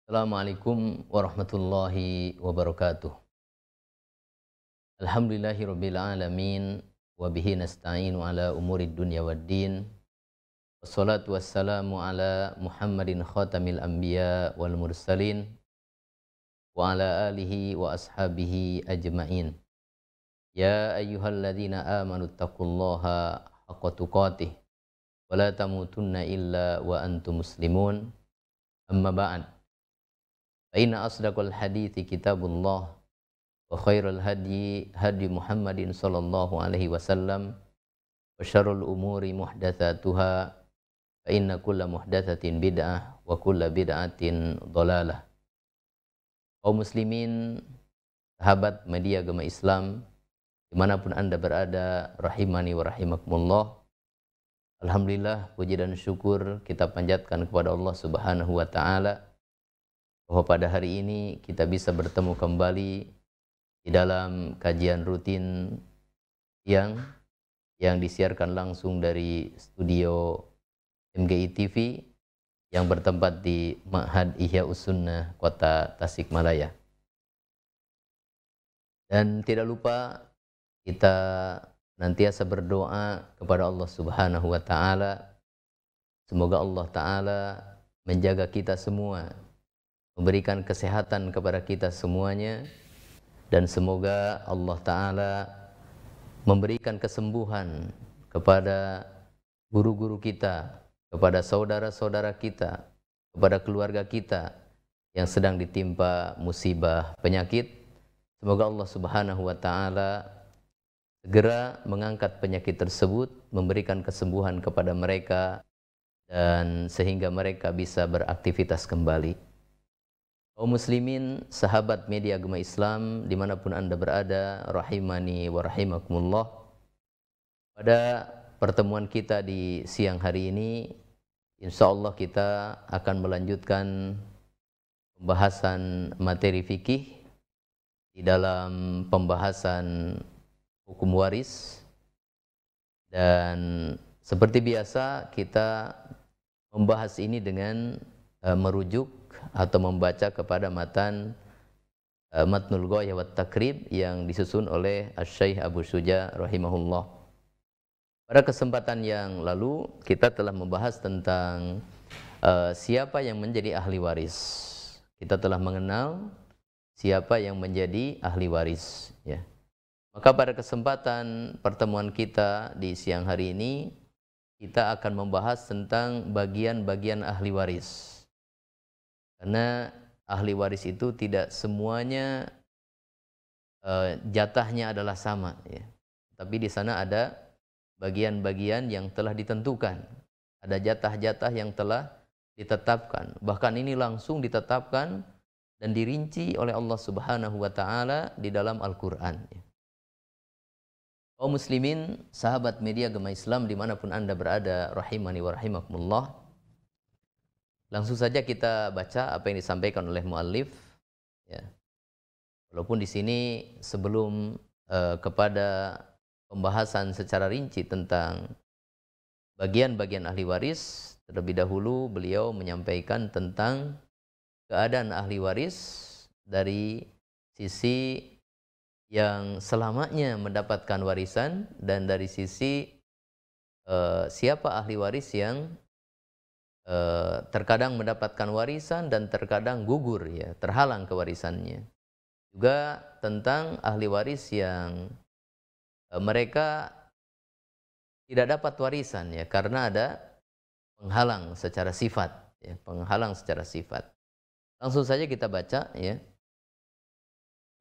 Assalamualaikum warahmatullahi wabarakatuh. Alhamdulillahirabbil alamin wa bihi nasta'inu ala umurid dunya waddin. Wassalatu wassalamu ala Muhammadin khatamil anbiya wal mursalin wa ala alihi wa ashabihi ajmain. Ya ayyuhalladzina amanu taqullaha haqqa tuqatih wa la tamutunna illa wa antum muslimun. Amma ba'd. Fa inna asdaqal hadithi kitabullah wa khairal hadi hadi Muhammadin sallallahu alaihi wasallam wa syarrul umuri muhdatsatuha fa inna kulla muhdatsatin bid'ah wa kulla bid'atin dhalalah. Kaum muslimin, sahabat media agama Islam dimanapun anda berada, rahimani wa rahimakumullah. Alhamdulillah, puji dan syukur kita panjatkan kepada Allah Subhanahu wa taala bahwa pada hari ini kita bisa bertemu kembali di dalam kajian rutin yang disiarkan langsung dari studio MGI TV yang bertempat di Ma'had Ihya Sunnah Kota Tasikmalaya. Dan tidak lupa kita nantiasa berdoa kepada Allah Subhanahu wa taala, semoga Allah taala menjaga kita semua, memberikan kesehatan kepada kita semuanya, dan semoga Allah taala memberikan kesembuhan kepada guru-guru kita, kepada saudara-saudara kita, kepada keluarga kita yang sedang ditimpa musibah penyakit. Semoga Allah Subhanahu wa taala segera mengangkat penyakit tersebut, memberikan kesembuhan kepada mereka, dan sehingga mereka bisa beraktivitas kembali. Kaum muslimin, sahabat media agama Islam dimanapun anda berada, rahimani wa rahimakumullah. Pada pertemuan kita di siang hari ini, insya Allah kita akan melanjutkan pembahasan materi fikih di dalam pembahasan hukum waris. Dan seperti biasa kita membahas ini dengan merujuk atau membaca kepada matan Matnul Ghayah wat Takrib yang disusun oleh Asy-Syaikh Abu Syuja rahimahullah. Pada kesempatan yang lalu kita telah membahas tentang siapa yang menjadi ahli waris. Kita telah mengenal siapa yang menjadi ahli waris, ya. Maka pada kesempatan pertemuan kita di siang hari ini kita akan membahas tentang bagian-bagian ahli waris. Karena ahli waris itu tidak semuanya jatahnya adalah sama, ya. Tapi di sana ada bagian-bagian yang telah ditentukan. Ada jatah-jatah yang telah ditetapkan. Bahkan ini langsung ditetapkan dan dirinci oleh Allah Subhanahu wa taala di dalam Al-Qur'an, ya. Kaum muslimin, sahabat media agama Islam dimanapun anda berada, rahimani wa rahimakumullah. Langsung saja kita baca apa yang disampaikan oleh muallif, ya. Walaupun di sini sebelum kepada pembahasan secara rinci tentang bagian-bagian ahli waris, terlebih dahulu beliau menyampaikan tentang keadaan ahli waris dari sisi yang selamanya mendapatkan warisan dan dari sisi siapa ahli waris yang terkadang mendapatkan warisan dan terkadang gugur, ya, terhalang kewarisannya. Juga tentang ahli waris yang mereka tidak dapat warisan, ya, karena ada penghalang secara sifat, ya, penghalang secara sifat. Langsung saja kita baca, ya.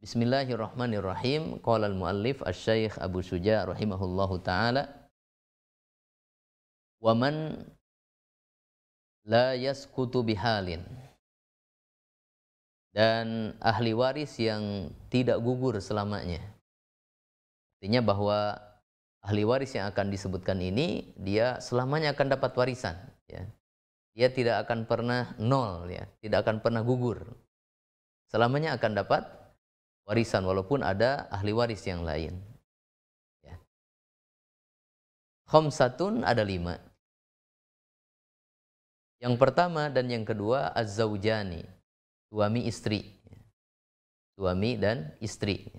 Bismillahirrahmanirrahim. Qala al-muallif Asy-Syaikh Abu Syuja rahimahullahu taala, "Wa man la yasqutu bihalin." Dan ahli waris yang tidak gugur selamanya. Artinya bahwa ahli waris yang akan disebutkan ini dia selamanya akan dapat warisan, ya. Dia tidak akan pernah nol, ya, tidak akan pernah gugur. Selamanya akan dapat warisan walaupun ada ahli waris yang lain, ya. Khamsatun, ada 5. Yang pertama dan yang kedua az-zaujani. suami istri. Suami dan istri.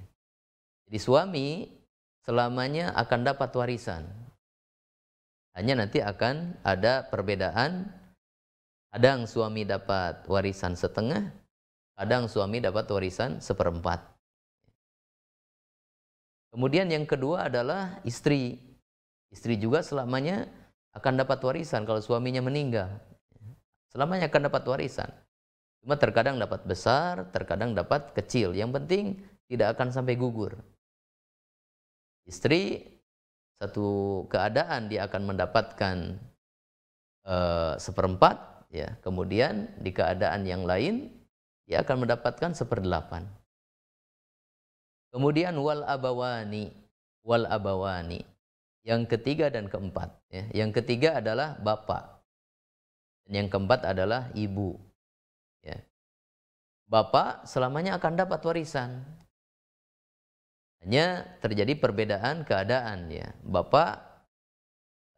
Jadi suami selamanya akan dapat warisan. Hanya nanti akan ada perbedaan. Kadang suami dapat warisan setengah, kadang suami dapat warisan seperempat. Kemudian yang kedua adalah istri. Istri juga selamanya akan dapat warisan kalau suaminya meninggal. Selamanya akan dapat warisan. Cuma terkadang dapat besar, terkadang dapat kecil. Yang penting tidak akan sampai gugur. Istri satu keadaan dia akan mendapatkan seperempat, ya. Kemudian di keadaan yang lain dia akan mendapatkan seperdelapan. Kemudian wal abawani. Yang ketiga dan keempat. Ya. Yang ketiga adalah bapak. Dan yang keempat adalah ibu. Ya. Bapak selamanya akan dapat warisan. Hanya terjadi perbedaan keadaan. Ya. Bapak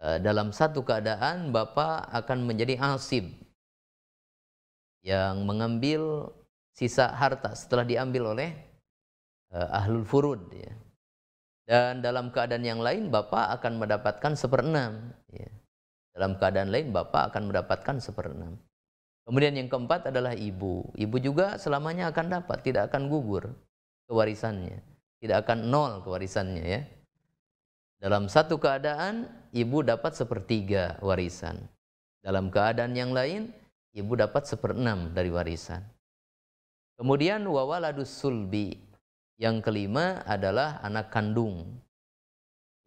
dalam satu keadaan bapak akan menjadi asib. Yang mengambil sisa harta setelah diambil oleh ahlul furud, ya. Dan dalam keadaan yang lain bapak akan mendapatkan seperenam, ya. Dalam keadaan lain bapak akan mendapatkan seperenam. Kemudian yang keempat adalah ibu. Ibu juga selamanya akan dapat, tidak akan gugur kewarisannya, tidak akan nol kewarisannya, ya. Dalam satu keadaan ibu dapat sepertiga warisan. Dalam keadaan yang lain ibu dapat seperenam dari warisan. Kemudian wawaladus sulbi. Yang kelima adalah anak kandung.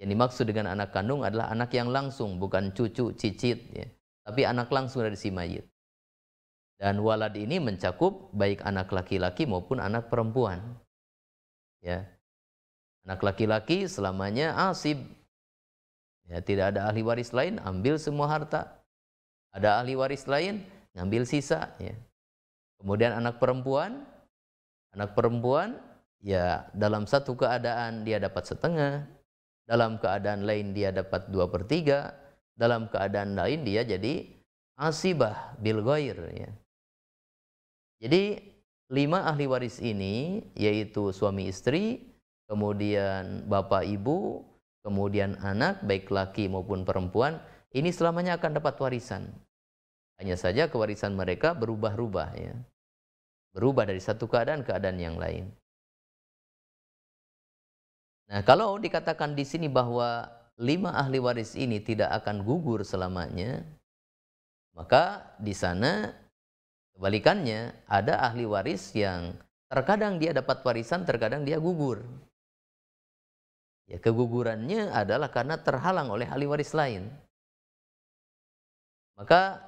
Yang dimaksud dengan anak kandung adalah anak yang langsung, bukan cucu, cicit, ya. Tapi anak langsung dari si mayit. Dan walad ini mencakup baik anak laki-laki maupun anak perempuan. Ya. Anak laki-laki selamanya asib. Ya, tidak ada ahli waris lain, ambil semua harta. Ada ahli waris lain, ngambil sisa, ya. Kemudian anak perempuan ya dalam satu keadaan dia dapat setengah, dalam keadaan lain dia dapat 2/3, dalam keadaan lain dia jadi asibah bil ghair, ya. Jadi 5 ahli waris ini yaitu suami istri, kemudian bapak ibu, kemudian anak baik laki maupun perempuan, ini selamanya akan dapat warisan. Hanya saja kewarisan mereka berubah-ubah, ya. Berubah dari satu keadaan ke keadaan yang lain. Nah, kalau dikatakan di sini bahwa 5 ahli waris ini tidak akan gugur selamanya, maka di sana kebalikannya, ada ahli waris yang terkadang dia dapat warisan, terkadang dia gugur. Ya, kegugurannya adalah karena terhalang oleh ahli waris lain. Maka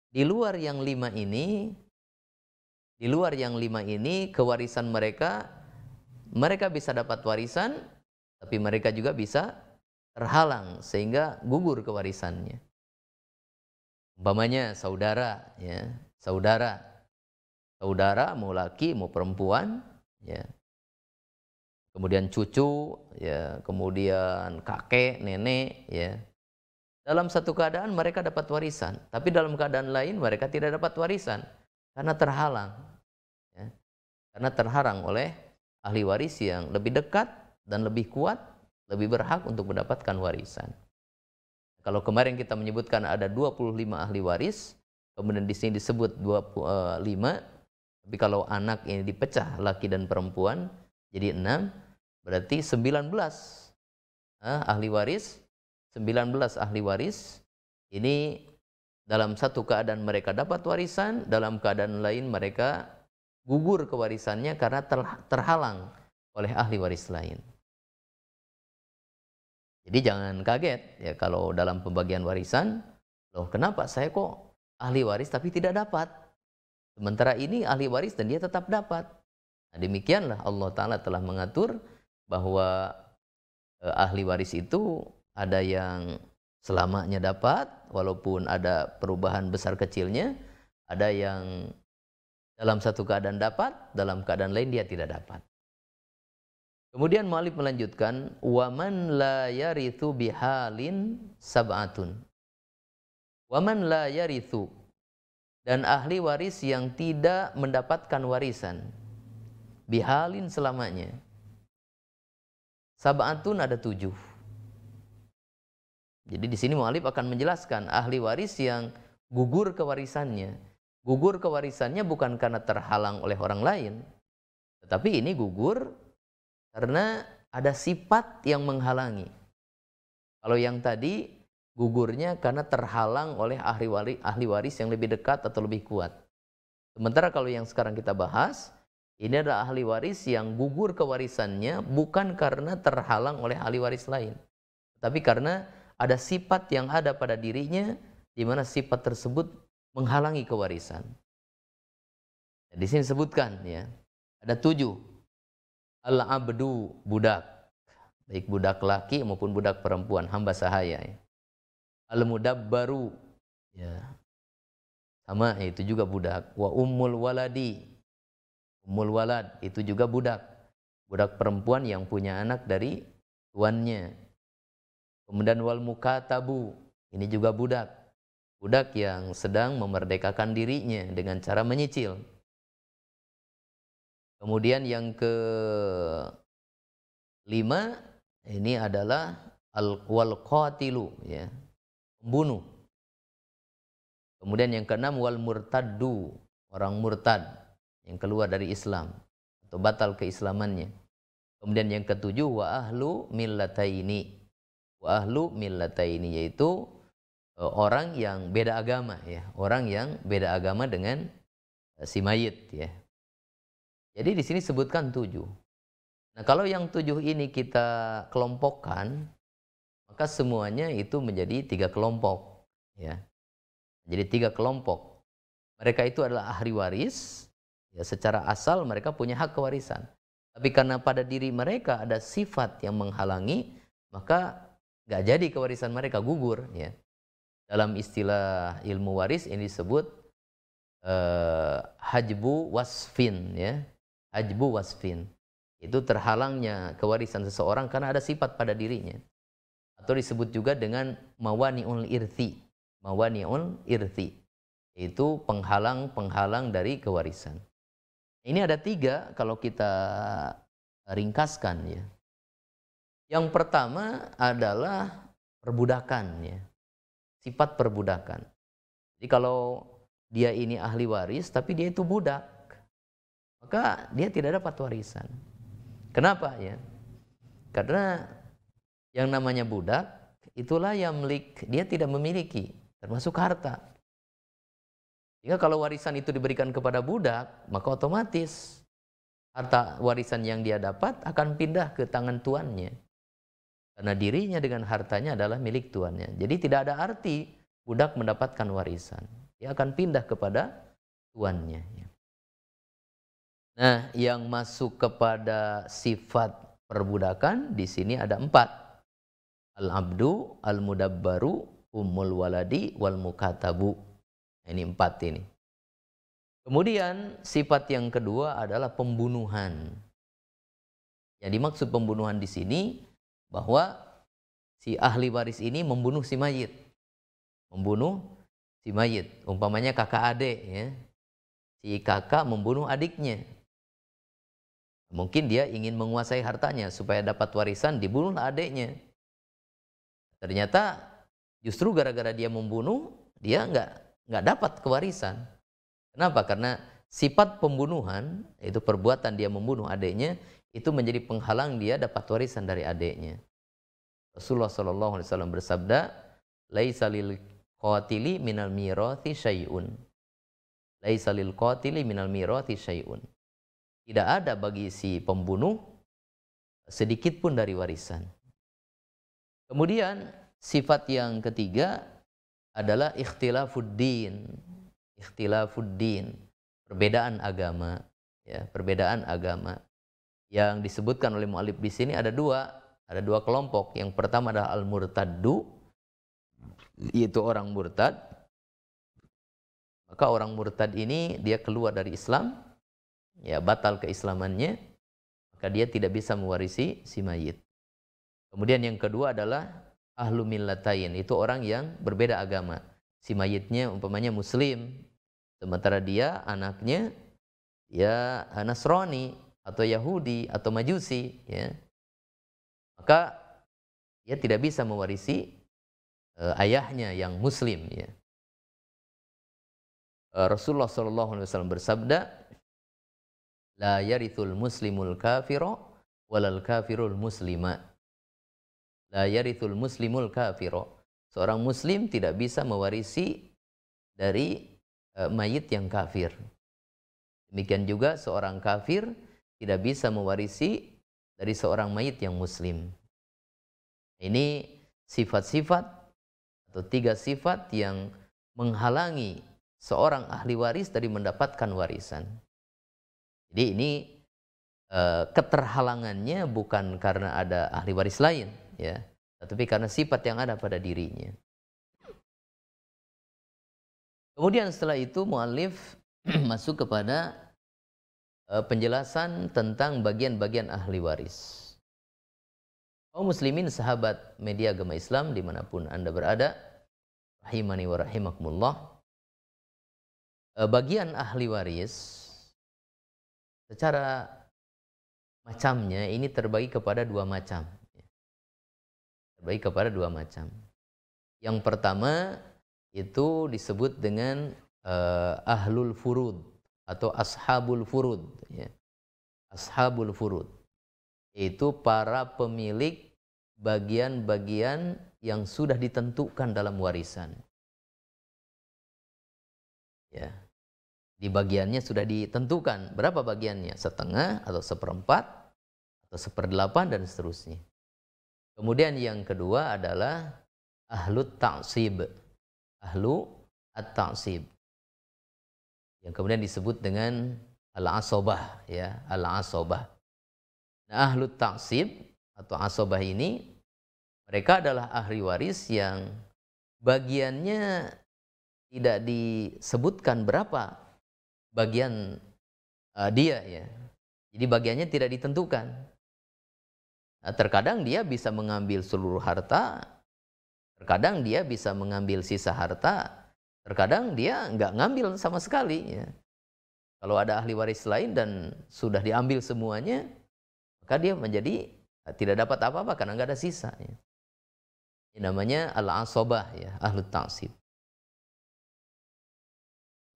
di luar yang 5 ini kewarisan mereka bisa dapat warisan, tapi mereka juga bisa terhalang sehingga gugur kewarisannya. Umpamanya saudara, ya, saudara mau laki mau perempuan, ya. Kemudian cucu, ya, kemudian kakek, nenek, ya. Dalam satu keadaan mereka dapat warisan, tapi dalam keadaan lain mereka tidak dapat warisan karena terhalang, ya. Karena terhalang oleh ahli waris yang lebih dekat dan lebih kuat, lebih berhak untuk mendapatkan warisan. Kalau kemarin kita menyebutkan ada 25 ahli waris, kemudian di sini disebut 25, tapi kalau anak ini dipecah laki dan perempuan jadi 6, berarti 19 ahli waris. 19 ahli waris ini dalam satu keadaan mereka dapat warisan, dalam keadaan lain mereka gugur kewarisannya karena terhalang oleh ahli waris lain. Jadi jangan kaget, ya, kalau dalam pembagian warisan, loh kenapa saya kok ahli waris tapi tidak dapat? Sementara ini ahli waris dan dia tetap dapat. Nah, demikianlah Allah Ta'ala telah mengatur bahwa ahli waris itu ada yang selamanya dapat, walaupun ada perubahan besar kecilnya, ada yang dalam satu keadaan dapat, dalam keadaan lain dia tidak dapat. Kemudian mu'allif melanjutkan, waman la yarithu bihalin sab'atun. Waman la yarithu, dan ahli waris yang tidak mendapatkan warisan bihalin selamanya. Sab'atun ada 7. Jadi di sini mu'alif akan menjelaskan ahli waris yang gugur kewarisannya. Gugur kewarisannya bukan karena terhalang oleh orang lain, tetapi ini gugur karena ada sifat yang menghalangi. Kalau yang tadi gugurnya karena terhalang oleh ahli waris yang lebih dekat atau lebih kuat. Sementara kalau yang sekarang kita bahas, ini adalah ahli waris yang gugur kewarisannya bukan karena terhalang oleh ahli waris lain, tapi karena ada sifat yang ada pada dirinya di mana sifat tersebut menghalangi kewarisan. Di sini disebutkan ya, ada 7. Al-abdu, budak, baik budak laki maupun budak perempuan, hamba sahaya. Ya. Al-mudabbaru, ya, sama itu juga budak. Wa ummul waladi, ummul walad itu juga budak, budak perempuan yang punya anak dari tuannya. Kemudian wal mukatabu, ini juga budak, budak yang sedang memerdekakan dirinya dengan cara menyicil. Kemudian yang ke-5 ini adalah wal qatilu, ya, pembunuh. Kemudian yang ke-6 wal murtaddu, orang murtad yang keluar dari Islam atau batal keislamannya. Kemudian yang ke-7 wa ahlu millataini. Wa ahlu millataini yaitu orang yang beda agama, ya, orang yang beda agama dengan si mayit, ya. Jadi di sini sebutkan 7. Nah, kalau yang 7 ini kita kelompokkan, maka semuanya itu menjadi 3 kelompok, ya. Jadi 3 kelompok. Mereka itu adalah ahli waris, ya, secara asal mereka punya hak kewarisan. Tapi karena pada diri mereka ada sifat yang menghalangi, maka nggak jadi kewarisan mereka, gugur, ya. Dalam istilah ilmu waris ini disebut hajbu wasfin, ya. Hajbu wasfin. Itu terhalangnya kewarisan seseorang karena ada sifat pada dirinya. Atau disebut juga dengan mawani'ul irthi. Mawani'ul irthi. Itu penghalang-penghalang dari kewarisan. Ini ada 3 kalau kita ringkaskan, ya. Yang pertama adalah perbudakan, ya. Sifat perbudakan. Jadi kalau dia ini ahli waris tapi dia itu budak, maka dia tidak dapat warisan. Kenapa, ya? Karena yang namanya budak itulah yamlik, dia tidak memiliki, termasuk harta. Jika kalau warisan itu diberikan kepada budak, maka otomatis harta warisan yang dia dapat akan pindah ke tangan tuannya. Karena dirinya dengan hartanya adalah milik tuannya. Jadi tidak ada arti budak mendapatkan warisan. Dia akan pindah kepada tuannya, ya. Nah, yang masuk kepada sifat perbudakan di sini ada 4. Al-abdu, al-mudabbaru, ummul waladi, wal mukatabu. Ini 4 ini. Kemudian sifat yang kedua adalah pembunuhan. Yang dimaksud pembunuhan di sini bahwa si ahli waris ini membunuh si mayit. Membunuh si mayit. Umpamanya kakak adik, ya. Si kakak membunuh adiknya. Mungkin dia ingin menguasai hartanya supaya dapat warisan, dibunuhlah adiknya. Ternyata justru gara-gara dia membunuh, dia nggak dapat kewarisan. Kenapa? Karena sifat pembunuhan, yaitu perbuatan dia membunuh adiknya, itu menjadi penghalang dia dapat warisan dari adiknya. Rasulullah SAW bersabda, "Laisa lil qatili minal mirathi syai'un." Laisa lil qatili minal mirathi syai'un. Tidak ada bagi si pembunuh sedikit pun dari warisan. Kemudian sifat yang ketiga adalah ikhtilafuddin. Ikhtilafuddin, perbedaan agama, ya, perbedaan agama. Yang disebutkan oleh mu'alif di sini ada 2 kelompok. Yang pertama adalah al-murtaddu, yaitu orang murtad. Maka orang murtad ini dia keluar dari Islam, ya, batal keislamannya, maka dia tidak bisa mewarisi si mayit. Kemudian yang kedua adalah ahlu millatain, itu orang yang berbeda agama. Si mayitnya umpamanya muslim sementara dia anaknya ya Nasrani atau Yahudi atau Majusi, ya, maka dia tidak bisa mewarisi ayahnya yang Muslim. Ya. Rasulullah SAW bersabda, la yarithul muslimul kafiro walal kafirul muslima. La yarithul muslimul kafiro. Seorang muslim tidak bisa mewarisi dari mayit yang kafir. Demikian juga seorang kafir tidak bisa mewarisi dari seorang mayit yang muslim. Ini sifat-sifat atau 3 sifat yang menghalangi seorang ahli waris dari mendapatkan warisan. Jadi ini keterhalangannya bukan karena ada ahli waris lain, ya, tetapi karena sifat yang ada pada dirinya. Kemudian setelah itu muallif masuk kepada penjelasan tentang bagian-bagian ahli waris. Kaum muslimin, sahabat media agama Islam dimanapun Anda berada, rahimani wa rahimakumullah, bagian ahli waris secara macamnya ini terbagi kepada 2 macam. Terbagi kepada 2 macam. Yang pertama itu disebut dengan ahlul furud atau ashabul furud. Ya. Ashabul furud. Itu para pemilik bagian-bagian yang sudah ditentukan dalam warisan. Ya. Di bagiannya sudah ditentukan berapa bagiannya, setengah atau seperempat atau seperdelapan dan seterusnya. Kemudian yang kedua adalah ahlut ta'sib, ahlu at-ta'sib, yang kemudian disebut dengan al-asobah, ya, al-asobah. Nah, ahlut ta'sib atau asobah ini mereka adalah ahli waris yang bagiannya tidak disebutkan berapa bagian dia, ya. Jadi bagiannya tidak ditentukan. Nah, terkadang dia bisa mengambil seluruh harta, terkadang dia bisa mengambil sisa harta, terkadang dia nggak ngambil sama sekali. Ya. Kalau ada ahli waris lain dan sudah diambil semuanya, maka dia menjadi tidak dapat apa-apa karena nggak ada sisa. Ya. Ini namanya al-asobah, ya, ahlut ta'sib.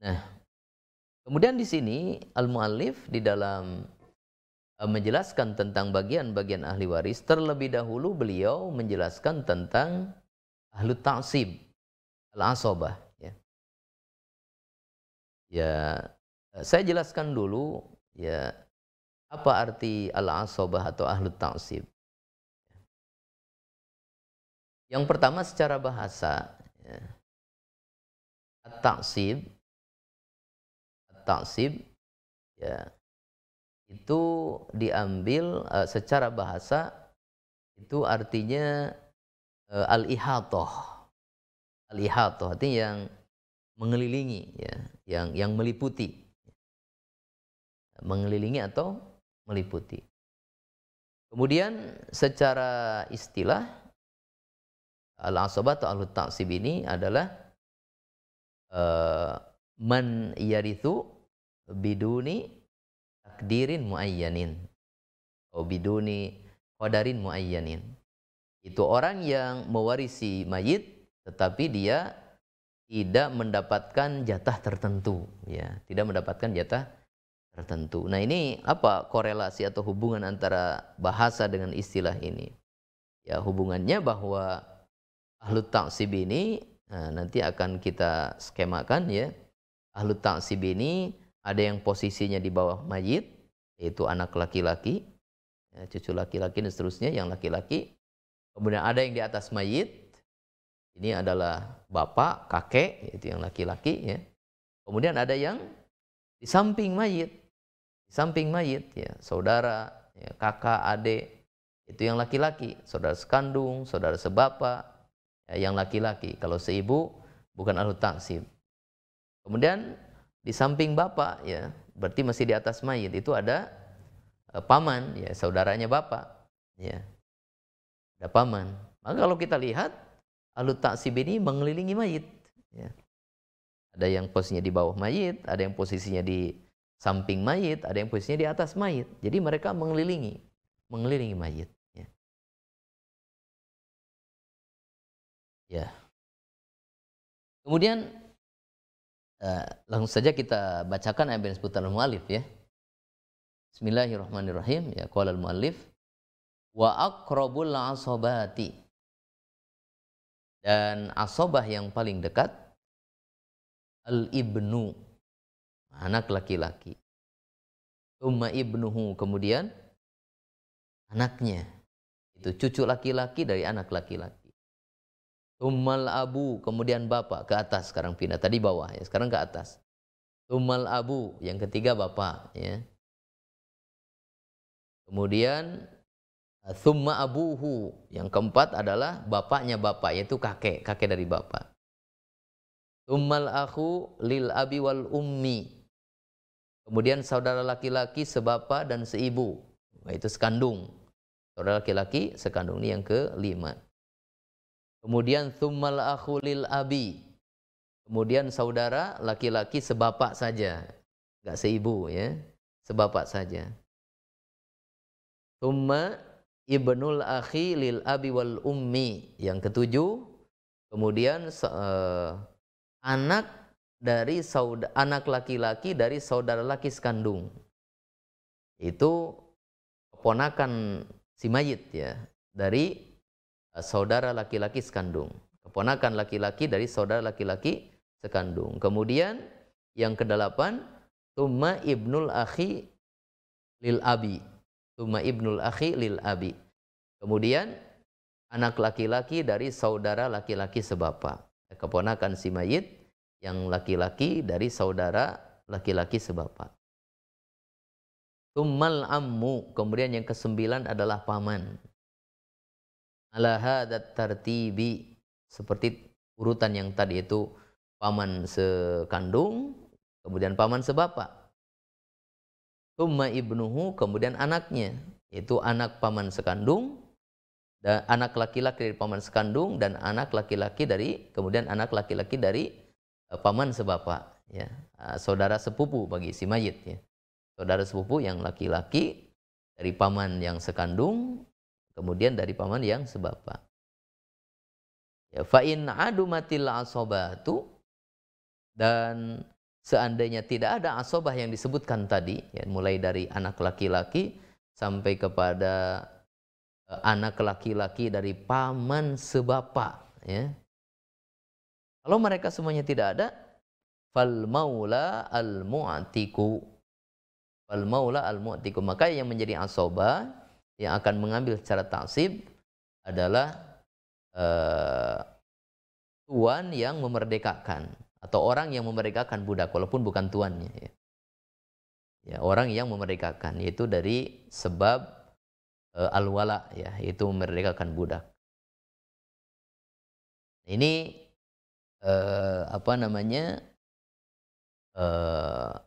Nah, kemudian di sini al-muallif di dalam menjelaskan tentang bagian-bagian ahli waris, terlebih dahulu beliau menjelaskan tentang ahlut ta'sib, al-asobah. Ya. Ya, saya jelaskan dulu, ya, apa arti al-asobah atau ahlut ta'sib. Yang pertama secara bahasa, ya, at-ta'sib, ya, itu diambil secara bahasa itu artinya al-ihatoh. Al-ihatoh artinya yang mengelilingi, ya, yang meliputi. Mengelilingi atau meliputi. Kemudian secara istilah al-asabah atau ahlut ta'sib ini adalah man yarithu biduni takdirin muayyanin atau biduni qadarin muayyanin. Itu orang yang mewarisi mayit tetapi dia tidak mendapatkan jatah tertentu, ya, tidak mendapatkan jatah tertentu. Nah, ini apa korelasi atau hubungan antara bahasa dengan istilah ini? Ya, hubungannya bahwa ahlut ta'sib ini nanti akan kita skemakan, ya. Ahlut ta'sib ini ada yang posisinya di bawah mayit, yaitu anak laki-laki, ya, cucu laki-laki dan seterusnya yang laki-laki. Kemudian ada yang di atas mayit, ini adalah bapak, kakek, yaitu yang laki-laki, ya. Kemudian ada yang di samping mayit, ya, saudara, ya, kakak, adik, itu yang laki-laki, saudara sekandung, saudara sebapak, ya, yang laki-laki. Kalau seibu bukan ahlut ta'sib. Kemudian di samping bapak, ya, berarti masih di atas mayit, itu ada paman, ya, saudaranya bapak, ya, ada paman. Maka kalau kita lihat ahlut ta'sib ini mengelilingi mayit, ya. Ada yang posisinya di bawah mayit, ada yang posisinya di samping mayit, ada yang posisinya di atas mayit. Jadi mereka mengelilingi mayit. Ya. Ya. Kemudian langsung saja kita bacakan ayat yang disebutkan al-mu'allif ya. Bismillahirrahmanirrahim. Ya, qala al-mu'allif wa aqrabul asobati, dan asobah yang paling dekat al-ibnu, anak laki-laki. Umma ibnuhu, kemudian anaknya, itu cucu laki-laki dari anak laki-laki. Ummal abu, kemudian bapak, ke atas sekarang pindah, tadi bawah ya, sekarang ke atas. Ummal abu, yang ketiga bapak ya. Kemudian thumma abuhu, yang keempat adalah bapaknya bapak, yaitu kakek dari bapak. Ummal akhu lil abi wal ummi, kemudian saudara laki-laki sebapa dan seibu, yaitu sekandung. Saudara laki-laki sekandung, ini yang kelima. Kemudian thummal akhu lil abi, kemudian saudara laki-laki sebapak saja, enggak seibu ya, sebapak saja. Thumma ibnul akhi lil abi wal ummi, yang ketujuh. Kemudian anak laki-laki dari saudara laki sekandung, itu keponakan si mayit ya, dari saudara laki-laki sekandung, keponakan laki-laki dari saudara laki-laki sekandung. Kemudian yang kedelapan, thumma ibnul akhi lil abi, thumma ibnul akhi lil abi, kemudian anak laki-laki dari saudara laki-laki sebapak, keponakan si mayit yang laki-laki dari saudara laki-laki sebapak. Thummal ammu, kemudian yang kesembilan adalah paman. Ala hadat tartibi, seperti urutan yang tadi itu, paman sekandung, kemudian paman sebapak. Thumma ibnuhu, kemudian anaknya, yaitu anak paman sekandung, dan anak laki-laki dari paman sekandung, dan anak laki-laki dari, kemudian anak laki-laki dari paman sebapak ya, saudara sepupu bagi si mayit ya. Saudara sepupu yang laki-laki dari paman yang sekandung, kemudian dari paman yang sebapak. Ya, fa in adumatil asobatu, dan seandainya tidak ada asobah yang disebutkan tadi ya, mulai dari anak laki-laki sampai kepada anak laki-laki dari paman sebapak ya. Kalau mereka semuanya tidak ada, fal maula al mu'tiku, fal maula al mu'tiku, maka yang menjadi asobah yang akan mengambil secara taksib adalah tuan yang memerdekakan, atau orang yang memerdekakan budak walaupun bukan tuannya ya. Ya, orang yang memerdekakan, yaitu dari sebab al-wala ya, yaitu memerdekakan budak. Ini apa namanya,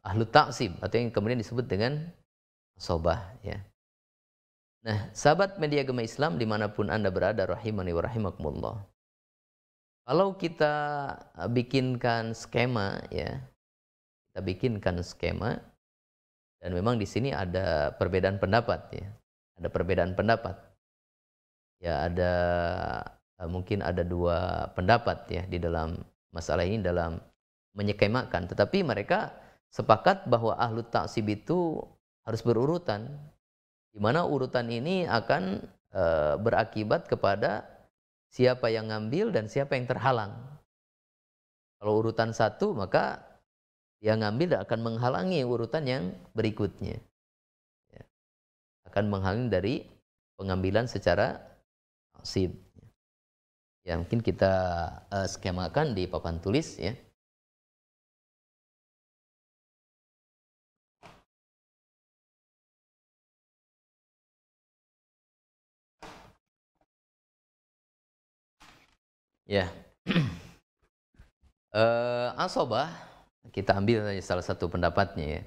ahlu taksib, atau yang kemudian disebut dengan asobah ya. Nah, sahabat media agama Islam dimanapun Anda berada, rahimani wa rahimakumullah. Kalau kita bikinkan skema ya, kita bikinkan skema, dan memang di sini ada perbedaan pendapat ya, ada perbedaan pendapat. Ya, ada mungkin ada dua pendapat ya di dalam masalah ini dalam menyekemakan, tetapi mereka sepakat bahwa ahlu taksib itu harus berurutan, di mana urutan ini akan berakibat kepada siapa yang ngambil dan siapa yang terhalang. Kalau urutan satu, maka yang ngambil akan menghalangi urutan yang berikutnya. Ya, akan menghalangi dari pengambilan secara taksib. Ya, mungkin kita skemakan di papan tulis ya. Ya. Asobah, kita ambil salah satu pendapatnya ya.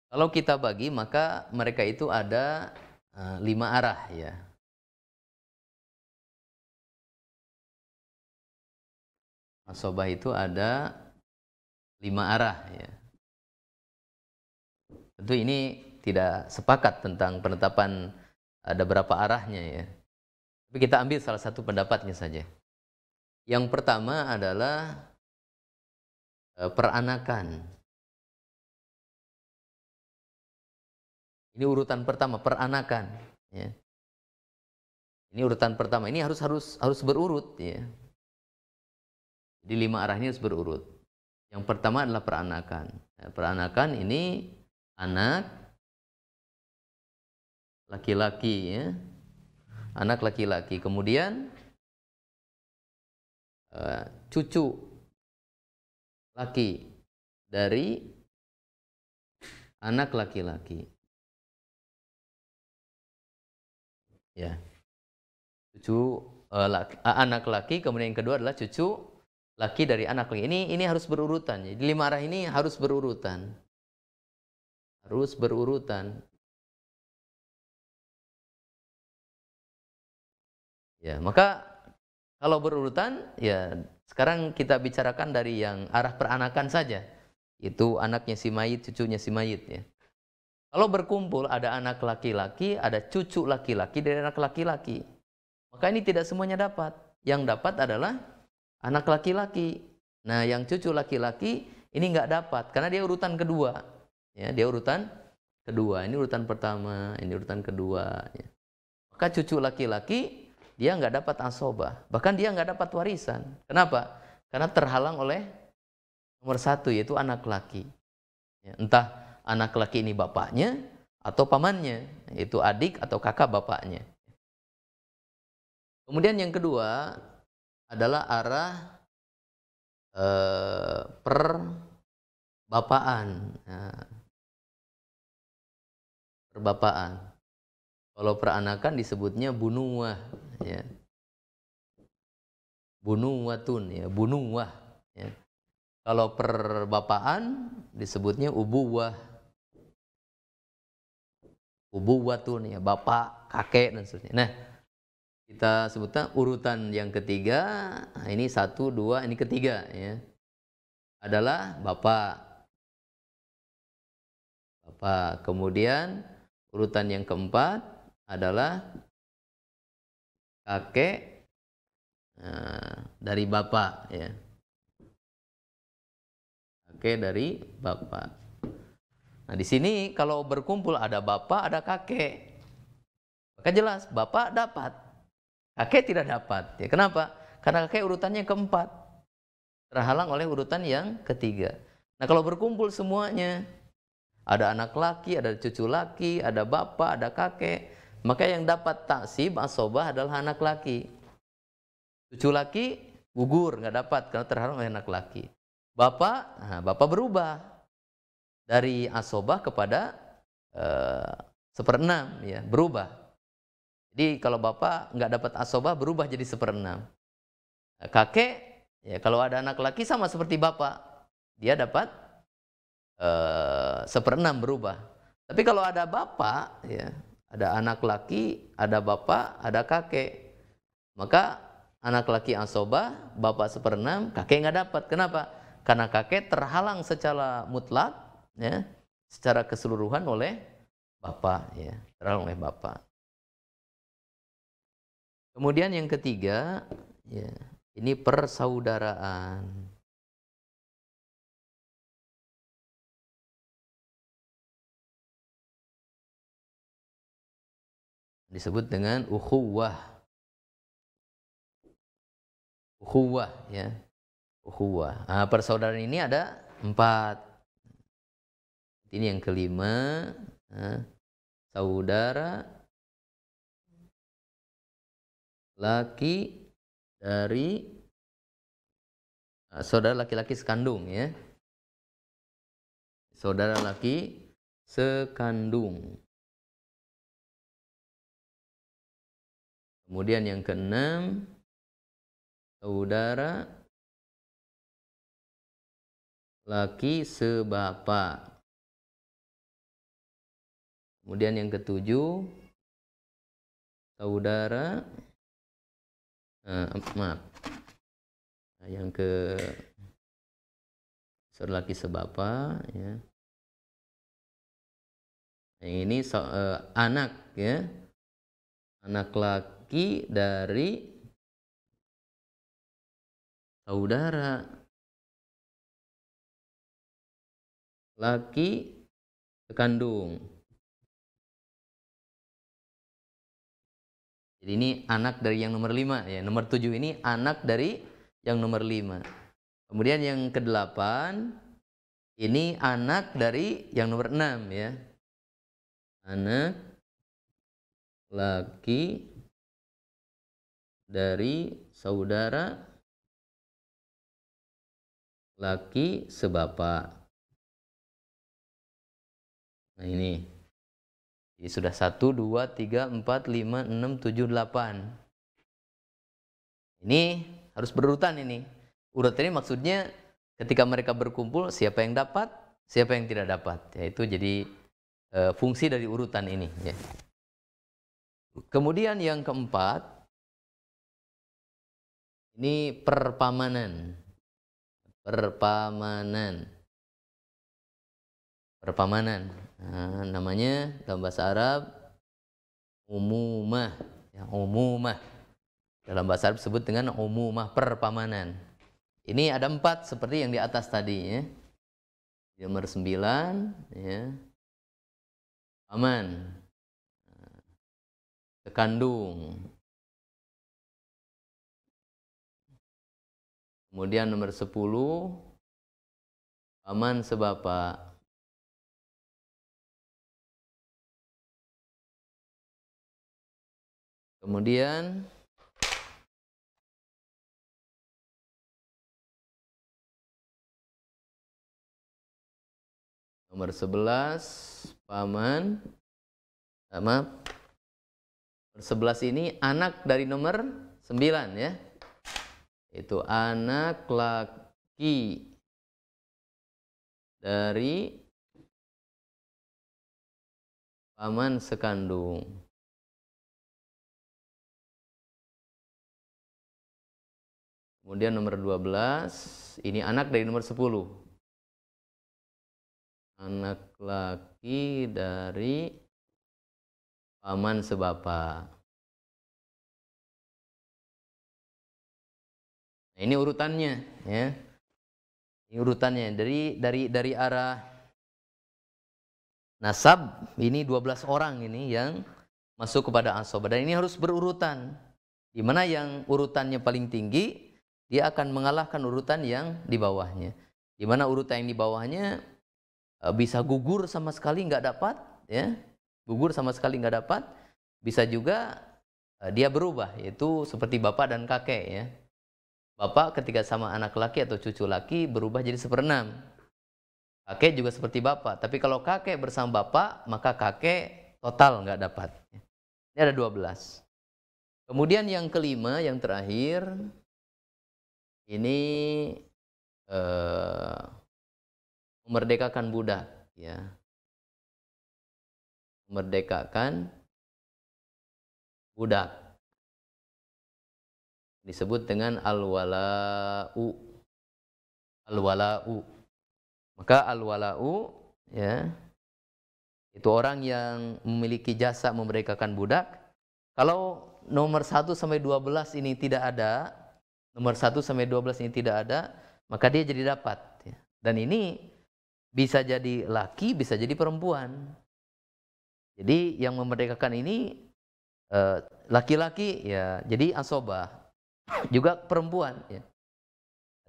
Kalau kita bagi, maka mereka itu ada 5 arah ya. Asobah itu ada 5 arah ya. Tentu ini tidak sepakat tentang penetapan ada berapa arahnya ya. Tapi kita ambil salah satu pendapatnya saja. Yang pertama adalah peranakan. Ini urutan pertama, peranakan ya. Ini urutan pertama. Ini harus berurut ya. Jadi 5 arah ini harus berurut. Yang pertama adalah peranakan. Ya, peranakan ini anak laki-laki ya. Anak laki-laki. Kemudian cucu laki dari anak laki-laki. Ya. Cucu anak laki, kemudian yang kedua adalah cucu laki dari anak laki. Ini harus berurutan. Jadi 5 arah ini harus berurutan. Harus berurutan. Ya, maka kalau berurutan ya sekarang kita bicarakan dari yang arah peranakan saja. Itu anaknya si mayit, cucunya si mayit ya. Kalau berkumpul ada anak laki-laki, ada cucu laki-laki dari anak laki-laki. Maka ini tidak semuanya dapat. Yang dapat adalah anak laki-laki. Nah, yang cucu laki-laki ini nggak dapat karena dia urutan kedua. Ya, dia urutan kedua. Ini urutan pertama, ini urutan kedua. Ya. Maka cucu laki-laki dia nggak dapat asobah. Bahkan dia nggak dapat warisan. Kenapa? Karena terhalang oleh nomor satu yaitu anak laki. Ya, entah anak laki ini bapaknya atau pamannya, yaitu adik atau kakak bapaknya. Kemudian yang kedua adalah arah perbapaan. Nah, perbapaan. Kalau peranakan disebutnya bunuwah, ya. Bunuwatun, ya, bunuwah. Ya. Kalau perbapaan disebutnya ubuwah. Ubuwatun, ya, bapak, kakek dan seterusnya. Nah, kita sebutkan urutan yang ketiga, nah ini 1, 2, ini ketiga ya. Adalah bapak. Bapak. Kemudian urutan yang keempat adalah kakek dari bapak ya. Kakek dari bapak. Nah, di sini kalau berkumpul ada bapak, ada kakek. Maka jelas bapak dapat. Kakek tidak dapat. Ya, kenapa? Karena kakek urutannya keempat. Terhalang oleh urutan yang ketiga. Nah, kalau berkumpul semuanya, ada anak laki, ada cucu laki, ada bapak, ada kakek, maka yang dapat taksib asobah adalah anak laki. Cucu laki gugur, nggak dapat karena terhalang oleh anak laki. Bapak berubah dari asobah kepada 1/6 ya, berubah. Jadi kalau bapak nggak dapat asobah berubah jadi 1/6. Kakek ya kalau ada anak laki sama seperti bapak, dia dapat 1/6 berubah. Tapi kalau ada bapak ya, ada anak laki, ada bapak, ada kakek, maka anak laki asobah, bapak 1/6, kakek nggak dapat. Kenapa? Karena kakek terhalang secara mutlak ya, secara keseluruhan oleh bapak ya, terhalang oleh bapak. Kemudian yang ketiga ya, ini persaudaraan. Disebut dengan ukhuwah. Ukhuwah ya. Ukhuwah. Nah, persaudaraan ini ada 4. Ini yang kelima. Nah, saudara laki dari saudara laki-laki sekandung ya. Saudara laki sekandung. Kemudian yang keenam, saudara laki sebapak. Kemudian yang ketujuh, saudara maaf. Yang laki sebapak, ya. Yang ini anak, ya, anak laki dari saudara laki sekandung. Jadi ini anak dari yang nomor 5, ya. Nomor 7 ini anak dari yang nomor 5. Kemudian yang ke-8 ini anak dari yang nomor 6, ya. Anak laki dari saudara laki sebapak. Nah ini. Jadi sudah 1, 2, 3, 4, 5, 6, 7, 8. Ini harus berurutan ini. Urut ini maksudnya ketika mereka berkumpul siapa yang dapat, siapa yang tidak dapat. Ya, itu jadi fungsi dari urutan ini. Ya. Kemudian yang keempat, ini perpamanan. Perpamanan. Nah, namanya dalam bahasa Arab umumah. Ya, umumah. Dalam bahasa Arab disebut dengan umumah, perpamanan. Ini ada 4 seperti yang di atas tadi, ya. Nomor 9, ya. Paman. Sekandung. Kemudian nomor 10, paman sebapak. Kemudian nomor 11, paman. Maaf. Nomor 11 ini anak dari nomor 9, ya. Itu anak laki dari paman sekandung. Kemudian nomor 12, ini anak dari nomor 10. Anak laki dari paman sebapak. Nah, ini urutannya, ya. Ini urutannya dari arah nasab, ini 12 orang ini yang masuk kepada asobah. Dan ini harus berurutan. Di mana yang urutannya paling tinggi, dia akan mengalahkan urutan yang di bawahnya. Di mana urutan yang di bawahnya bisa gugur sama sekali nggak dapat, ya. Gugur sama sekali nggak dapat. Bisa juga dia berubah, yaitu seperti bapak dan kakek, ya. Bapak ketika sama anak laki atau cucu laki berubah jadi 1/6. Kakek juga seperti bapak. Tapi kalau kakek bersama bapak, maka kakek total nggak dapat. Ini ada 12. Kemudian yang kelima, yang terakhir, ini memerdekakan budak, ya. Memerdekakan budak. Disebut dengan al-wala'u. Al-wala'u. Maka al-wala'u, ya, itu orang yang memiliki jasa memerdekakan budak. Kalau nomor 1 sampai 12 ini tidak ada, nomor 1 sampai 12 ini tidak ada, maka dia jadi dapat, ya. Dan ini bisa jadi laki, bisa jadi perempuan. Jadi yang memerdekakan ini laki-laki, ya, jadi asobah. Juga perempuan, ya.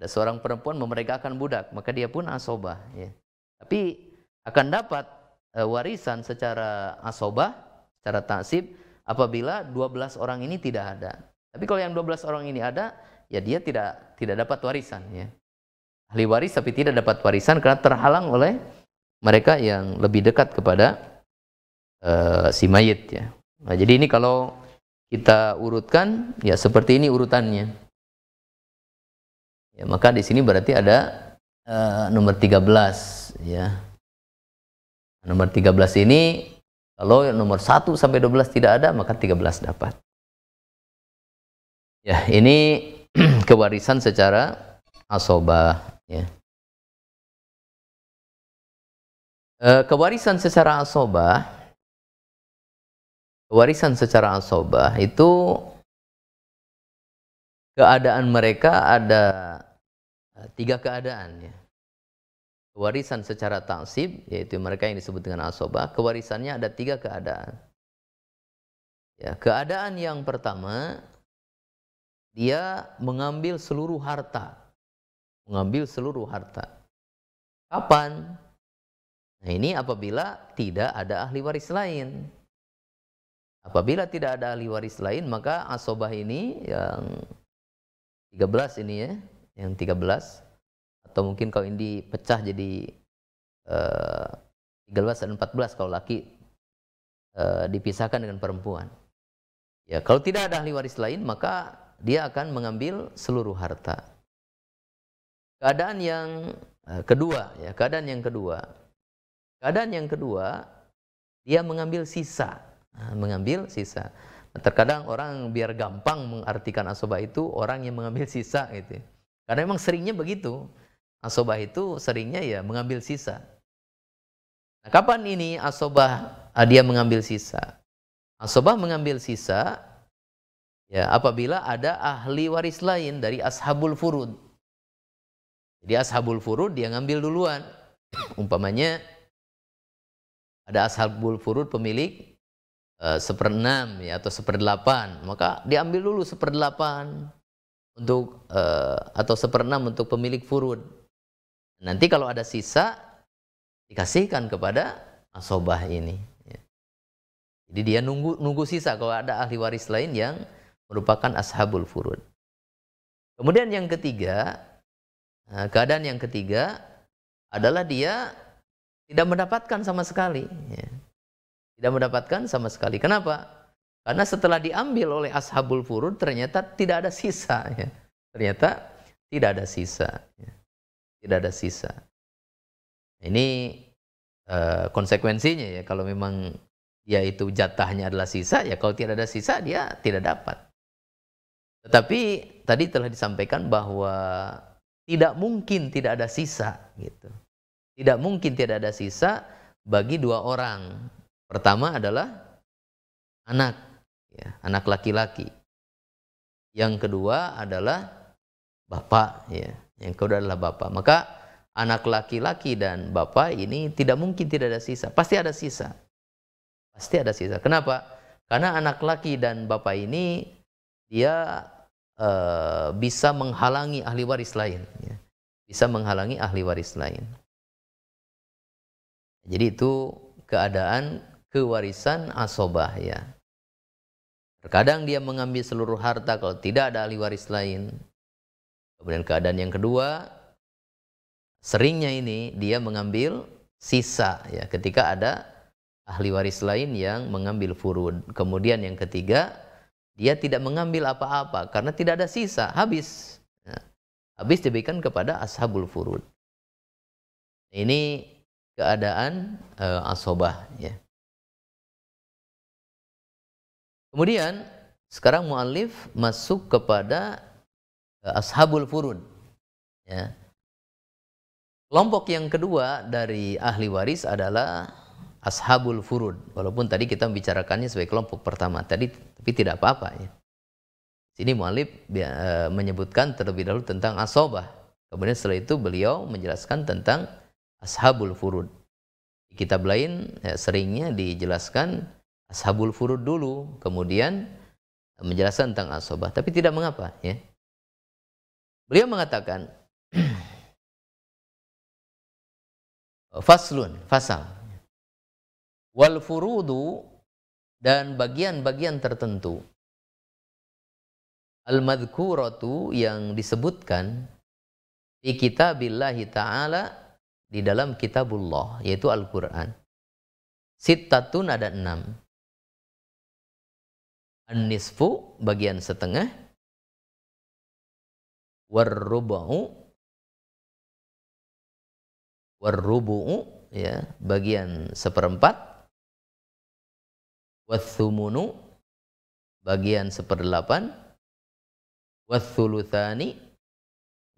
Ada seorang perempuan memerdekakan budak, maka dia pun asobah, ya. Tapi akan dapat warisan secara asobah, secara taksib, apabila 12 orang ini tidak ada. Tapi kalau yang 12 orang ini ada, ya dia tidak dapat warisan, ya. Ahli waris tapi tidak dapat warisan karena terhalang oleh mereka yang lebih dekat kepada si mayit, ya. Nah, jadi ini kalau kita urutkan, ya seperti ini urutannya. Ya, maka di sini berarti ada nomor 13, ya. Nomor 13 ini kalau nomor 1 sampai 12 tidak ada, maka 13 dapat. Ya, ini kewarisan secara asobah, ya. Kewarisan secara asobah itu keadaan mereka ada tiga keadaan ya. Kewarisan secara taksib, yaitu mereka yang disebut dengan asobah, kewarisannya ada tiga keadaan. Ya, keadaan yang pertama, dia mengambil seluruh harta. Mengambil seluruh harta. Kapan? Nah, ini apabila tidak ada ahli waris lain. Apabila tidak ada ahli waris lain, maka asobah ini yang 13 ini ya, yang 13, atau mungkin kalau ini dipecah jadi 13 dan 14 kalau laki dipisahkan dengan perempuan. Ya, kalau tidak ada ahli waris lain, maka dia akan mengambil seluruh harta. Keadaan yang kedua, ya, keadaan yang kedua, dia mengambil sisa. Mengambil sisa. Terkadang orang biar gampang mengartikan asobah itu orang yang mengambil sisa gitu. Karena memang seringnya begitu. Asobah itu seringnya ya mengambil sisa. Nah, kapan ini asobah dia mengambil sisa? Asobah mengambil sisa ya apabila ada ahli waris lain dari ashabul furud. Jadi ashabul furud dia ngambil duluan. Umpamanya ada ashabul furud pemilik 1/6 ya, atau 1/8, maka diambil dulu 1/8 untuk atau 1/6 untuk pemilik furud. Nanti kalau ada sisa dikasihkan kepada asobah ini. Ya. Jadi dia nunggu sisa kalau ada ahli waris lain yang merupakan ashabul furud. Kemudian yang ketiga, keadaan yang ketiga adalah dia tidak mendapatkan sama sekali. Ya. Tidak mendapatkan sama sekali. Kenapa? Karena setelah diambil oleh ashabul furud ternyata tidak ada sisa. Ya. Ternyata tidak ada sisa. Ya. Tidak ada sisa. Ini konsekuensinya ya. Kalau memang dia itu jatahnya adalah sisa, ya kalau tidak ada sisa dia tidak dapat. Tetapi tadi telah disampaikan bahwa tidak mungkin tidak ada sisa. Gitu. Tidak mungkin tidak ada sisa bagi dua orang. Pertama adalah anak, ya, anak laki-laki. Yang kedua adalah bapak, ya. Yang kedua adalah bapak. Maka anak laki-laki dan bapak ini tidak mungkin tidak ada sisa. Pasti ada sisa. Pasti ada sisa. Kenapa? Karena anak laki dan bapak ini dia bisa menghalangi ahli waris lain. Ya. Bisa menghalangi ahli waris lain. Jadi itu keadaan kewarisan asobah ya. Terkadang dia mengambil seluruh harta kalau tidak ada ahli waris lain. Kemudian keadaan yang kedua, seringnya ini dia mengambil sisa ya ketika ada ahli waris lain yang mengambil furud. Kemudian yang ketiga, dia tidak mengambil apa-apa karena tidak ada sisa, habis. Ya. Habis diberikan kepada ashabul furud. Ini keadaan asobah ya. Kemudian sekarang mu'allif masuk kepada ashabul furud. Ya. Kelompok yang kedua dari ahli waris adalah ashabul furud. Walaupun tadi kita membicarakannya sebagai kelompok pertama tadi, tapi tidak apa-apa ya. Sini mu'allif menyebutkan terlebih dahulu tentang asobah. Kemudian setelah itu beliau menjelaskan tentang ashabul furud. Di kitab lain seringnya dijelaskan ashabul furud dulu, kemudian menjelaskan tentang asobah. Tapi tidak mengapa ya. Beliau mengatakan faslun, fasal. Wal furudu, dan bagian-bagian tertentu. Al-madhkuratu, yang disebutkan di kitabillahi ta'ala, di dalam kitabullah, yaitu Al-Quran. Sittatun, ada 6. An-nisfu, bagian setengah. Warrubu'u, ya, bagian seperempat. Wathumunu, bagian 1/8. Wathuluthani,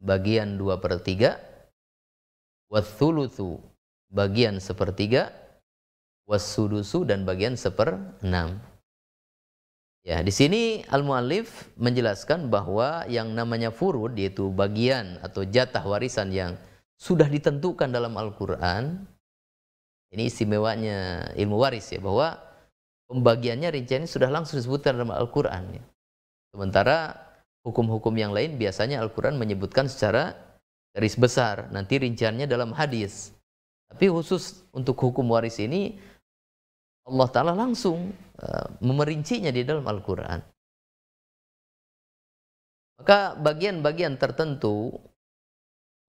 bagian 2/3. Wathuluthu, bagian sepertiga, wassudusu dan bagian seperenam. Ya, di sini al-muallif menjelaskan bahwa yang namanya furud, yaitu bagian atau jatah warisan yang sudah ditentukan dalam Al-Quran. Ini istimewanya ilmu waris ya, bahwa pembagiannya rinciannya sudah langsung disebutkan dalam Al-Quran ya. Sementara hukum-hukum yang lain biasanya Al-Quran menyebutkan secara garis besar, nanti rinciannya dalam hadis. Tapi khusus untuk hukum waris ini Allah Ta'ala langsung memerincinya di dalam Al-Quran. Maka bagian-bagian tertentu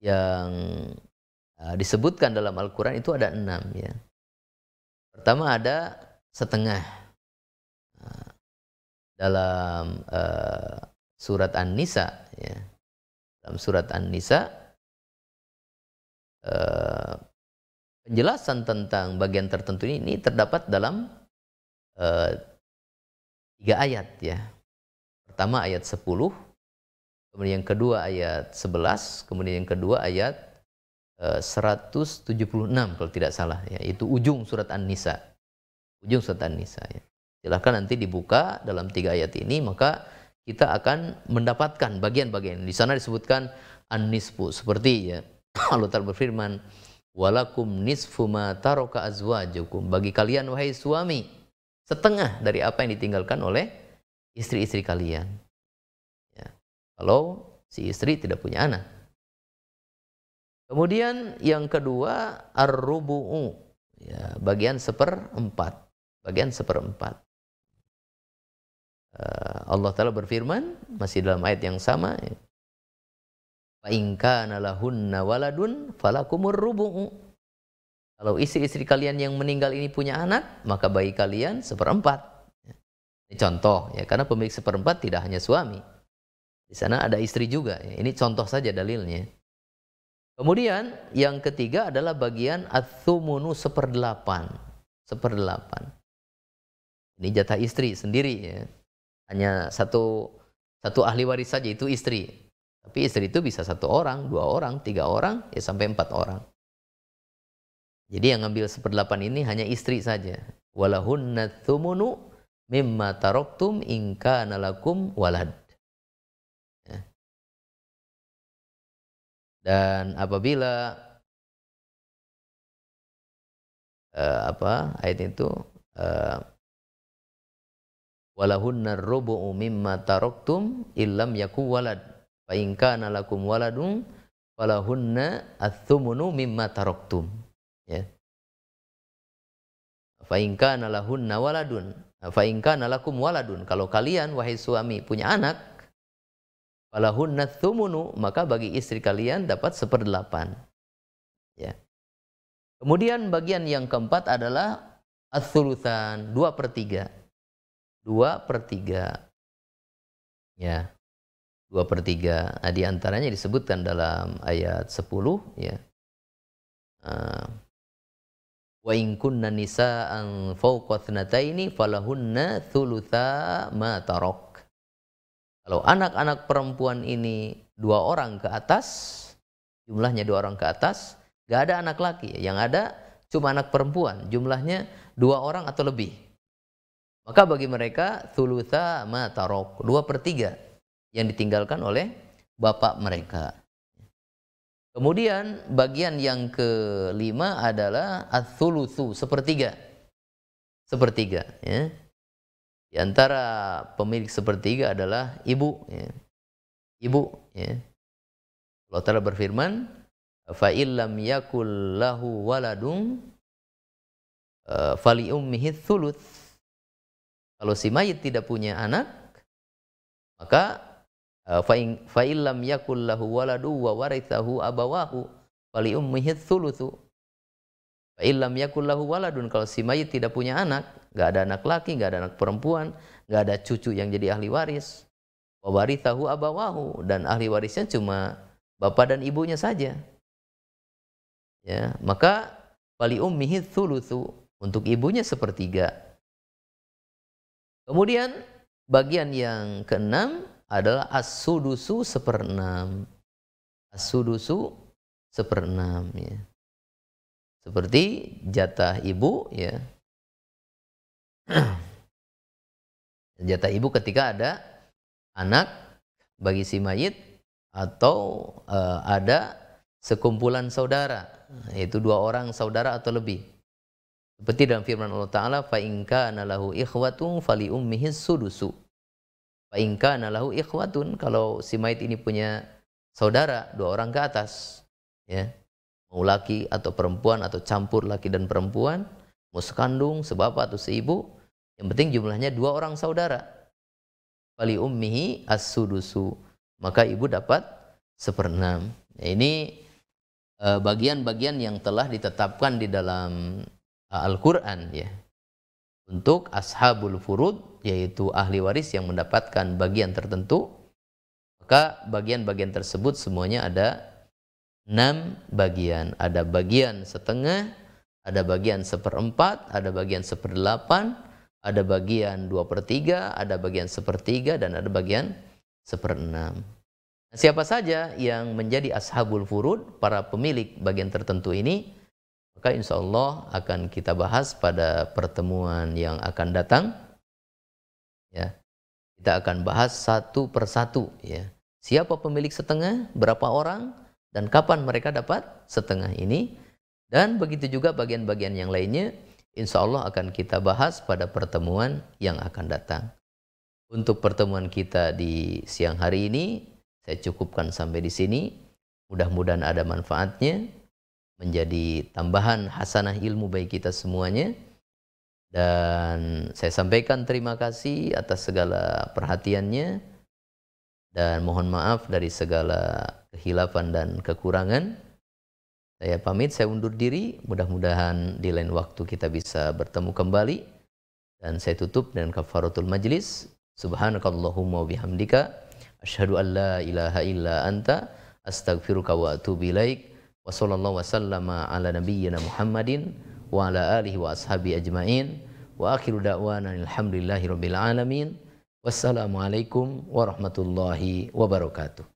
yang disebutkan dalam Al-Quran itu ada 6 ya. Pertama ada setengah. Dalam surat An-Nisa ya. Dalam surat An-Nisa penjelasan tentang bagian tertentu ini terdapat dalam 3 ayat ya. Pertama ayat 10, kemudian yang kedua ayat 11, kemudian yang kedua ayat 176 kalau tidak salah ya. Itu ujung surat An-Nisa. Ujung surat An-Nisa ya. Silahkan nanti dibuka dalam 3 ayat ini, maka kita akan mendapatkan bagian-bagian. Di sana disebutkan an-nisfu, seperti ya Allah Ta'ala berfirman, walakum nisfu ma taraka azwajukum, bagi kalian wahai suami setengah dari apa yang ditinggalkan oleh istri-istri kalian ya, kalau si istri tidak punya anak. Kemudian yang kedua ar-rubu'u ya, bagian seperempat. Bagian seperempat. Allah Ta'ala berfirman masih dalam ayat yang sama ya, fa in kana lahunna waladun falakumur rubu'u. Kalau istri-istri kalian yang meninggal ini punya anak, maka bagi kalian seperempat. Ini contoh ya, karena pemilik seperempat tidak hanya suami. Di sana ada istri juga ya. Ini contoh saja dalilnya. Kemudian yang ketiga adalah bagian ats-tsumunu seperdelapan. Seperdelapan. Ini jatah istri sendiri ya. Hanya satu ahli waris saja, itu istri. Tapi istri itu bisa 1 orang, 2 orang, 3 orang, ya sampai 4 orang. Jadi yang ngambil seperdelapan ini hanya istri saja. Walahunna tsumunu mimma taraktum in kana lakum walad. Ya. Dan apabila ayat itu walahunna rubu'u mimma taraktum illam yakul walad fa in kana lakum waladun falahunna ats-tsumunu mimma taraktum ya. Fa in kana lahunna waladun fa in kana lakum waladun, kalau kalian wahai suami punya anak, falahunna ats-tsumunu, maka bagi istri kalian dapat seperdelapan ya. Kemudian bagian yang keempat adalah ats-tsulutsan, 2/3. 2/3 ya, 2/3. Nah, di antaranya disebutkan dalam ayat 10 ya. Wa in kunna nisa'an fawqa thnataini falahunna thulutsa ma tarak. Kalau anak-anak perempuan ini 2 orang ke atas, jumlahnya 2 orang ke atas, gak ada anak laki, yang ada cuma anak perempuan, jumlahnya 2 orang atau lebih, maka bagi mereka thulutsa ma tarak, 2/3 yang ditinggalkan oleh bapak mereka. Kemudian bagian yang kelima adalah ats-tsulutsu, sepertiga. Sepertiga ya. Di antara pemilik sepertiga adalah ibu ya. Ibu ya. Allah Ta'ala berfirman, fa illam yakul lahu waladun fali ummihi ats-tsuluts. Kalau si mayit tidak punya anak, maka fa illam yakul lahu waladu wa warithahu abawahu fali ummihi ats-tsulutsu. Fa illam yakul lahu waladun, kalau si mayit tidak punya anak, enggak ada anak laki, enggak ada anak perempuan, enggak ada cucu yang jadi ahli waris, wa warithahu abawahu, dan ahli warisnya cuma bapak dan ibunya saja. Ya, maka fali ummihi ats-tsulutsu, untuk ibunya sepertiga. Kemudian bagian yang keenam adalah as-sudusu seperenam. As-sudusu seperenam ya. Seperti jatah ibu ya. Jatah ibu ketika ada anak bagi si mayit atau ada sekumpulan saudara, yaitu 2 orang saudara atau lebih. Seperti dalam firman Allah Ta'ala, fa in kana lahu ikhwatun fali ummihi sudusu. Fa in kana lahu ikhwatun, kalau si mayit ini punya saudara 2 orang ke atas, ya, mau laki atau perempuan atau campur laki dan perempuan, mau sekandung, sebapak atau seibu, yang penting jumlahnya 2 orang saudara. Fali ummihi as-sudusu, maka ibu dapat 1/6. Nah, ini bagian-bagian yang telah ditetapkan di dalam Al-Quran ya, untuk ashabul furud, yaitu ahli waris yang mendapatkan bagian tertentu. Maka bagian-bagian tersebut semuanya ada 6 bagian. Ada bagian setengah, ada bagian 1/4, ada bagian 1/8, ada bagian 2/3, ada bagian 1/3, dan ada bagian 1/6. Siapa saja yang menjadi ashabul furud, para pemilik bagian tertentu ini, maka insya Allah akan kita bahas pada pertemuan yang akan datang. Ya, kita akan bahas satu persatu. Ya, siapa pemilik setengah, berapa orang, dan kapan mereka dapat setengah ini. Dan begitu juga bagian-bagian yang lainnya, insya Allah akan kita bahas pada pertemuan yang akan datang. Untuk pertemuan kita di siang hari ini, saya cukupkan sampai di sini. Mudah-mudahan ada manfaatnya, menjadi tambahan hasanah ilmu bagi kita semuanya. Dan saya sampaikan terima kasih atas segala perhatiannya, dan mohon maaf dari segala kehilafan dan kekurangan. Saya pamit, saya undur diri. Mudah-mudahan di lain waktu kita bisa bertemu kembali. Dan saya tutup dengan kafaratul majlis. Subhanakallahumma wabihamdika, asyhadu an la ilaha illa anta, astaghfiruka wa atubu ilaik. Wa sallallahu wasallama ala nabiyyina Muhammadin wa ala alihi wa ashabi ajmain. Wa akhiru da'wana alhamdulillahi rabbil alamin. Wassalamualaikum warahmatullahi wabarakatuh.